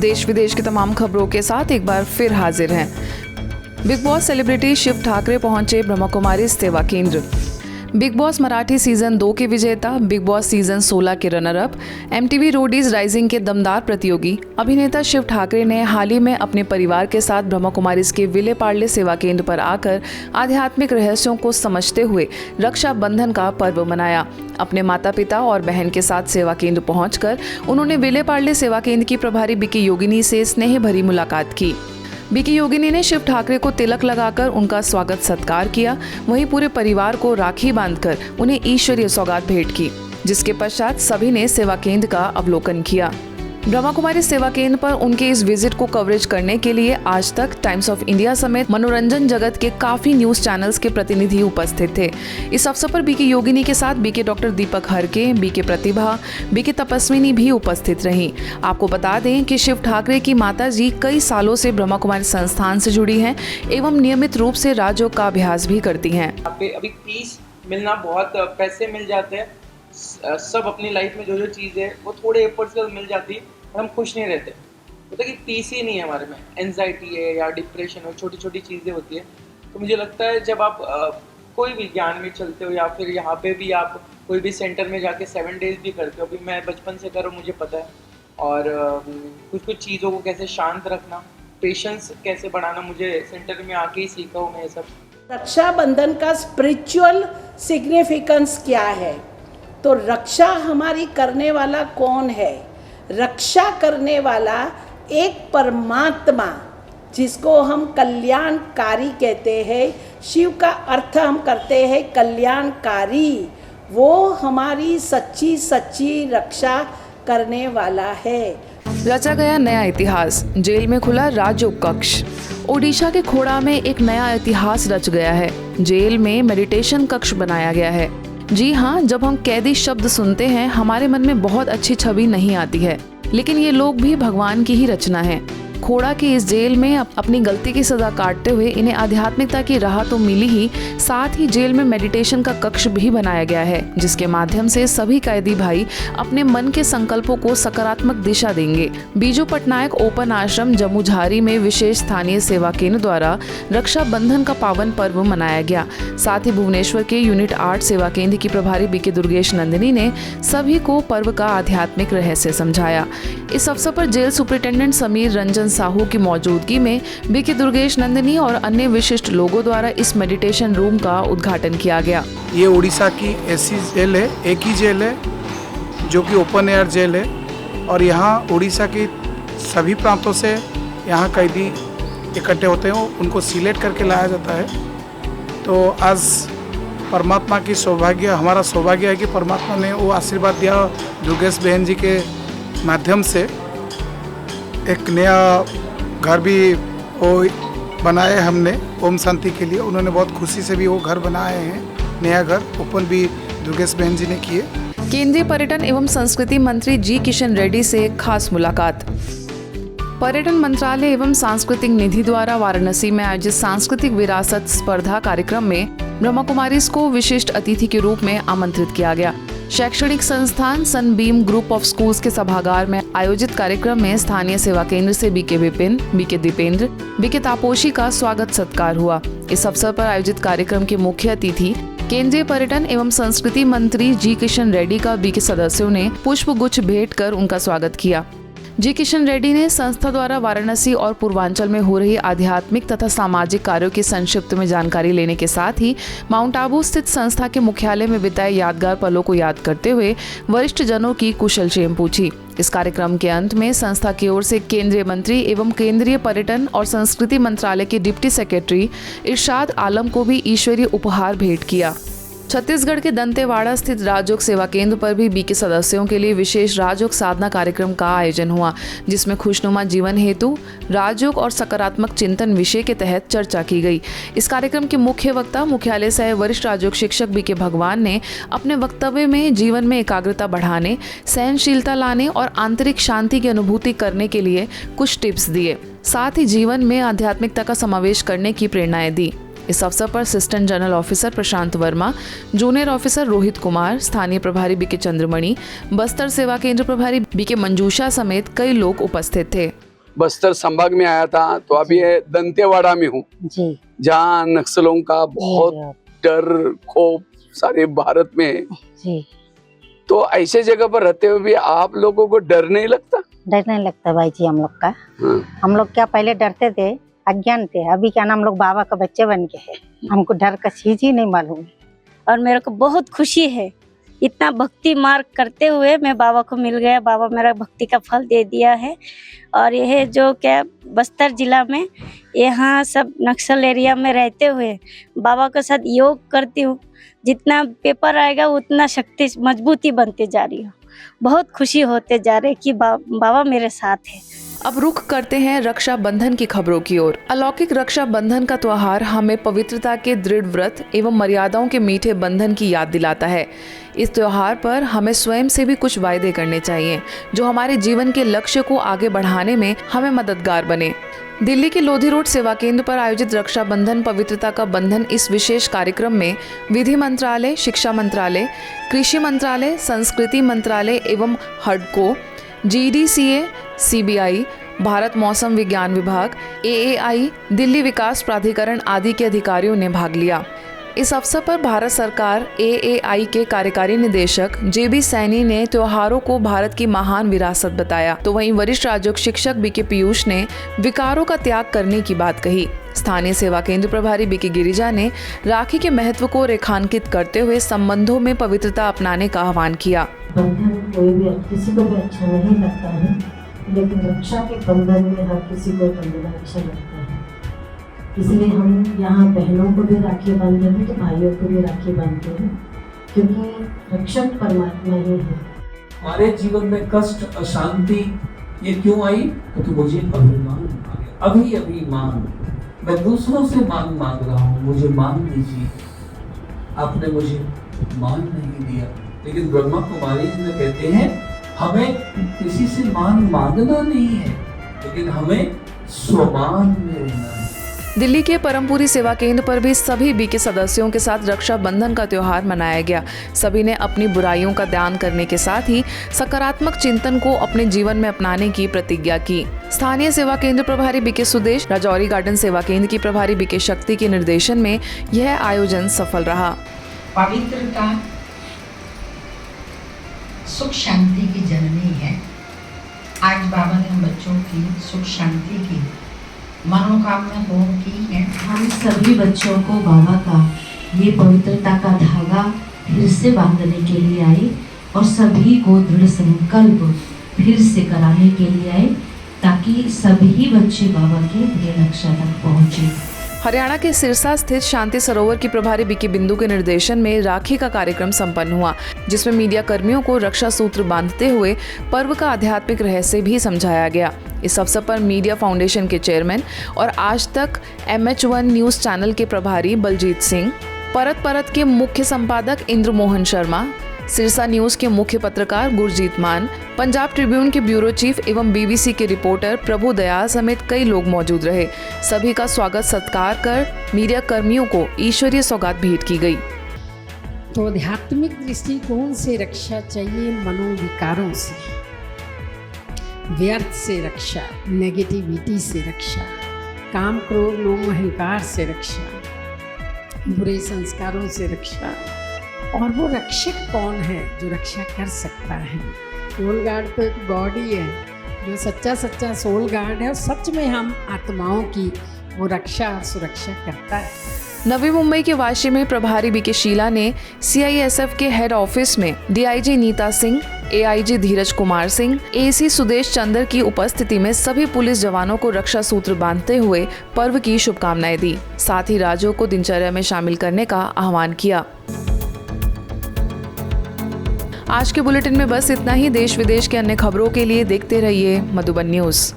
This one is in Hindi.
देश विदेश की तमाम खबरों के साथ एक बार फिर हाजिर हैं। Bigg Boss celebrity Shiv Thackeray पहुंचे ब्रह्मा कुमारी सेवा केंद्र। बिग बॉस मराठी सीजन 2 के विजेता, बिग बॉस सीजन 16 के runner up, MTV Roadies rising के दमदार प्रतियोगी अभिनेता शिव ठाकरे ने हाल ही में अपने परिवार के साथ ब्रह्मा कुमारीज के विले पार्ले सेवा केंद्र पर आकर आध्यात्मिक रहस्यों को समझते हुए रक्षाबंधन का पर्व मनाया। अपने माता पिता और बहन के साथ सेवा केंद्र पहुंचकर उन्होंने विले पार्ले सेवा केंद्र की प्रभारी बीके योगिनी से स्नेह भरी मुलाकात की। बीके योगिनी ने शिव ठाकरे को तिलक लगाकर उनका स्वागत सत्कार किया। वहीं पूरे परिवार को राखी बांधकर उन्हें ईश्वरीय सौगात भेंट की, जिसके पश्चात सभी ने सेवा केंद्र का अवलोकन किया। ब्रह्मा कुमारी सेवा केंद्र पर उनके इस विजिट को कवरेज करने के लिए आज तक टाइम्स ऑफ इंडिया समेत मनोरंजन जगत के काफी न्यूज चैनल्स के प्रतिनिधि उपस्थित थे। इस अवसर पर बीके योगिनी के साथ बीके डॉक्टर दीपक हरके, बीके प्रतिभा, बीके तपस्विनी भी उपस्थित रहीं। आपको बता दें कि शिव ठाकरे की माताजी कई सालों से ब्रह्मा कुमारी संस्थान से जुड़ी हैं एवं नियमित रूप से राजयोग का अभ्यास भी करती हैं। अभी पीस मिलना, बहुत पैसे मिल जाते हैं, सब अपनी लाइफ में जो चीज़ है वो थोड़े एफर्ट्स से मिल जाती है और हम खुश नहीं रहते। मतलब कि पीस ही नहीं है हमारे में, एंजाइटी है या डिप्रेशन हो, छोटी छोटी चीज़ें होती है। तो मुझे लगता है जब आप कोई भी ज्ञान में चलते हो या फिर यहाँ पे भी आप कोई भी सेंटर में जाके 7 डेज भी करते हो, अभी मैं बचपन से कर रहा हूँ, मुझे पता है। और कुछ चीज़ों को कैसे शांत रखना, पेशेंस कैसे बढ़ाना, मुझे सेंटर में आके ही सीखा हूँ मैं ये सब। रक्षाबंधन का स्पिरिचुअल सिग्निफिकेंस क्या है? तो रक्षा हमारी करने वाला कौन है? रक्षा करने वाला एक परमात्मा, जिसको हम कल्याणकारी कहते हैं। शिव का अर्थ हम करते हैं कल्याणकारी। वो हमारी सच्ची सच्ची रक्षा करने वाला है। रचा गया नया इतिहास, जेल में खुला राजयोग कक्ष। ओडिशा के खोड़ा में एक नया इतिहास रच गया है। जेल में मेडिटेशन कक्ष बनाया गया है। जी हाँ, जब हम कैदी शब्द सुनते हैं हमारे मन में बहुत अच्छी छवि नहीं आती है, लेकिन ये लोग भी भगवान की ही रचना है। खोड़ा की इस जेल में अपनी गलती की सजा काटते हुए इन्हें आध्यात्मिकता की राह तो मिली ही, साथ ही जेल में मेडिटेशन का कक्ष भी बनाया गया है, जिसके माध्यम से सभी कैदी भाई अपने मन के संकल्पों को सकारात्मक दिशा देंगे। बीजू पटनायक ओपन आश्रम जमुझारी में विशेष स्थानीय सेवा केंद्र द्वारा रक्षाबंधन का पावन पर्व मनाया गया। साथ ही भुवनेश्वर के यूनिट 8 सेवा केंद्र की प्रभारी बीके दुर्गेश नंदिनी ने सभी को पर्व का आध्यात्मिक रहस्य समझाया। इस अवसर पर जेल सुपरिटेंडेंट समीर रंजन साहू की मौजूदगी में बीके दुर्गेश नंदिनी और अन्य विशिष्ट लोगों द्वारा इस मेडिटेशन रूम का उद्घाटन किया गया। ये उड़ीसा की ऐसी जेल है, एक ही जेल है जो कि ओपन एयर जेल है, और यहाँ उड़ीसा के सभी प्रांतों से यहाँ कैदी इकट्ठे होते हैं, उनको सिलेक्ट करके लाया जाता है। तो आज परमात्मा की सौभाग्य, हमारा सौभाग्य है कि परमात्मा ने वो आशीर्वाद दिया दुर्गेश बहन जी के माध्यम से। एक नया घर भी वो बनाया हमने ओम शांति के लिए, उन्होंने बहुत खुशी से भी वो घर बनाए हैं। नया घर ओपन भी दुर्गेश बहन जी ने किए। केंद्रीय पर्यटन एवं संस्कृति मंत्री जी किशन रेड्डी से खास मुलाकात। पर्यटन मंत्रालय एवं सांस्कृतिक निधि द्वारा वाराणसी में आयोजित सांस्कृतिक विरासत स्पर्धा कार्यक्रम में ब्रह्मा कुमारीज को विशिष्ट अतिथि के रूप में आमंत्रित किया गया। शैक्षणिक संस्थान सनबीम ग्रुप ऑफ स्कूल्स के सभागार में आयोजित कार्यक्रम में स्थानीय सेवा केंद्र से BK Vipin, BK Dipendra, BK Taposhi का स्वागत सत्कार हुआ। इस अवसर पर आयोजित कार्यक्रम के मुख्य अतिथि केंद्रीय पर्यटन एवं संस्कृति मंत्री जी किशन रेड्डी का बीके सदस्यों ने पुष्प गुच्छ भेंट कर उनका स्वागत किया। जी किशन रेड्डी ने संस्था द्वारा वाराणसी और पूर्वांचल में हो रही आध्यात्मिक तथा सामाजिक कार्यों की संक्षिप्त में जानकारी लेने के साथ ही माउंट आबू स्थित संस्था के मुख्यालय में बिताए यादगार पलों को याद करते हुए वरिष्ठ जनों की कुशलक्षेम पूछी। इस कार्यक्रम के अंत में संस्था की ओर से केंद्रीय मंत्री एवं केंद्रीय पर्यटन और संस्कृति मंत्रालय के डिप्टी सेक्रेटरी इरशाद आलम को भी ईश्वरीय उपहार भेंट किया। छत्तीसगढ़ के दंतेवाड़ा स्थित राजयोग सेवा केंद्र पर भी बीके सदस्यों के लिए विशेष राजयोग साधना कार्यक्रम का आयोजन हुआ, जिसमें खुशनुमा जीवन हेतु राजयोग और सकारात्मक चिंतन विषय के तहत चर्चा की गई। इस कार्यक्रम के मुख्य वक्ता मुख्यालय से वरिष्ठ राजयोग शिक्षक बीके भगवान ने अपने वक्तव्य में जीवन में एकाग्रता बढ़ाने, सहनशीलता लाने और आंतरिक शांति की अनुभूति करने के लिए कुछ टिप्स दिए। साथ ही जीवन में आध्यात्मिकता का समावेश करने की प्रेरणाएं दी। इस अवसर पर असिस्टेंट जनरल ऑफिसर प्रशांत वर्मा, जूनियर ऑफिसर रोहित कुमार, स्थानीय प्रभारी बीके चंद्रमणि, बस्तर सेवा केंद्र प्रभारी बीके मंजूषा समेत कई लोग उपस्थित थे। बस्तर संभाग में आया था, तो अभी दंतेवाड़ा में हूँ, जी जहाँ नक्सलों का बहुत डर खौफ सारे भारत में है। जी। तो ऐसे जगह पर रहते हुए भी आप लोगों को डर नहीं लगता? डर नहीं लगता भाई जी हम लोग का। हम लोग क्या पहले डरते थे, अज्ञान थे, अभी क्या नाम लोग बाबा का बच्चे बन के हैं, हमको डर का चीज ही नहीं मालूम। और मेरे को बहुत खुशी है, इतना भक्ति मार्ग करते हुए मैं बाबा को मिल गया, बाबा मेरा भक्ति का फल दे दिया है। और यह जो क्या बस्तर जिला में यहाँ सब नक्सल एरिया में रहते हुए बाबा के साथ योग करती हूँ, जितना पेपर आएगा उतना शक्ति मजबूती बनते जा रही हो। बहुत खुशी होते जा रहे कि बाबा मेरे साथ है। अब रुख करते हैं रक्षाबंधन की खबरों की ओर। अलौकिक रक्षाबंधन का त्योहार हमें पवित्रता के दृढ़ व्रत एवं मर्यादाओं के मीठे बंधन की याद दिलाता है। इस त्योहार पर हमें स्वयं से भी कुछ वायदे करने चाहिए जो हमारे जीवन के लक्ष्य को आगे बढ़ाने में हमें मददगार बने। दिल्ली के लोधी रोड सेवा केंद्र पर आयोजित रक्षाबंधन पवित्रता का बंधन इस विशेष कार्यक्रम में विधि मंत्रालय, शिक्षा मंत्रालय, कृषि मंत्रालय, संस्कृति मंत्रालय एवं हडको, GDCA, CBI, भारत मौसम विज्ञान विभाग, AAI, दिल्ली विकास प्राधिकरण आदि के अधिकारियों ने भाग लिया। इस अवसर पर भारत सरकार AAI के कार्यकारी निदेशक JB सैनी ने त्योहारों को भारत की महान विरासत बताया, तो वहीं वरिष्ठ राजयोग शिक्षक BK पीयूष ने विकारों का त्याग करने की बात कही। स्थानीय सेवा केंद्र प्रभारी BK गिरिजा ने राखी के महत्व को रेखांकित करते हुए संबंधों में पवित्रता अपनाने का आह्वान किया। बंधन कोई भी किसी को भी अच्छा नहीं लगता है, लेकिन रक्षा के बंधन में हर किसी को बंधना अच्छा लगता है। इसलिए हम यहाँ बहनों को भी राखी बांधते हैं तो भाइयों को भी राखी बांधते हैं, क्योंकि रक्षक परमात्मा ही है। हमारे जीवन में कष्ट, अशांति ये क्यों आई? क्योंकि मुझे अभिमान आ गया, अभिमान। मैं दूसरों से मान मांग रहा हूँ, मुझे मान दीजिए। आपने मुझे मान नहीं दिया। लेकिन ब्रह्मा कुमारी जी ने कहते हैं हमें किसी से मान मांगना नहीं है, लेकिन हमें स्वमान में रहना है। दिल्ली के परमपुरी सेवा केंद्र पर भी सभी BK सदस्यों के साथ रक्षाबंधन का त्योहार मनाया गया। सभी ने अपनी बुराइयों का त्याग करने के साथ ही सकारात्मक चिंतन को अपने जीवन में अपनाने की प्रतिज्ञा की। स्थानीय सेवा केंद्र प्रभारी BK सुदेश, राजौरी गार्डन सेवा केंद्र की प्रभारी BK शक्ति के निर्देशन में यह आयोजन सफल रहा। पवित्रता सुख शांति की जननी है। आज बाबा ने हम बच्चों की सुख शांति की मनोकामना पूर्ण की है। हम सभी बच्चों को बाबा का ये पवित्रता का धागा फिर से बांधने के लिए आए और सभी को दृढ़ संकल्प फिर से कराने के लिए आए, ताकि सभी बच्चे बाबा के प्रिय लक्ष्य तक पहुँचे। हरियाणा के सिरसा स्थित शांति सरोवर की प्रभारी BK बिंदु के निर्देशन में राखी का कार्यक्रम संपन्न हुआ, जिसमें मीडिया कर्मियों को रक्षा सूत्र बांधते हुए पर्व का आध्यात्मिक रहस्य भी समझाया गया। इस अवसर पर मीडिया फाउंडेशन के चेयरमैन और आज तक MH1 न्यूज चैनल के प्रभारी बलजीत सिंह, परत के मुख्य संपादक इंद्र मोहन शर्मा, सिरसा न्यूज के मुख्य पत्रकार गुरजीत मान, पंजाब ट्रिब्यून के ब्यूरो चीफ एवं BBC के रिपोर्टर प्रभु दयाल समेत कई लोग मौजूद रहे। सभी का स्वागत सत्कार कर मीडिया कर्मियों को ईश्वरीय सौगात भेंट की गई। तो आध्यात्मिक दृष्टिकोण से रक्षा चाहिए, मनोविकारों से, व्यर्थ से रक्षा, नेगेटिविटी से रक्षा, काम क्रोध लोभ अहंकार से रक्षा, बुरे संस्कारों से रक्षा। और वो रक्षक कौन है जो रक्षा कर सकता है? सोल गार्ड तो एक गॉड ही है, जो सच्चा सोल गार्ड है और सच में हम आत्माओं की वो रक्षा और सुरक्षा करता है। नवी मुंबई के वाशी में प्रभारी BK शीला ने CISF के हेड ऑफिस में DIG नीता सिंह, AIG धीरज कुमार सिंह, AC सुदेश चंद्र की उपस्थिति में सभी पुलिस जवानों को रक्षा सूत्र बांधते हुए पर्व की शुभकामनाएं दी। साथ ही राजों को दिनचर्या में शामिल करने का आह्वान किया। आज के बुलेटिन में बस इतना ही। देश विदेश के अन्य खबरों के लिए देखते रहिए मधुबन न्यूज़।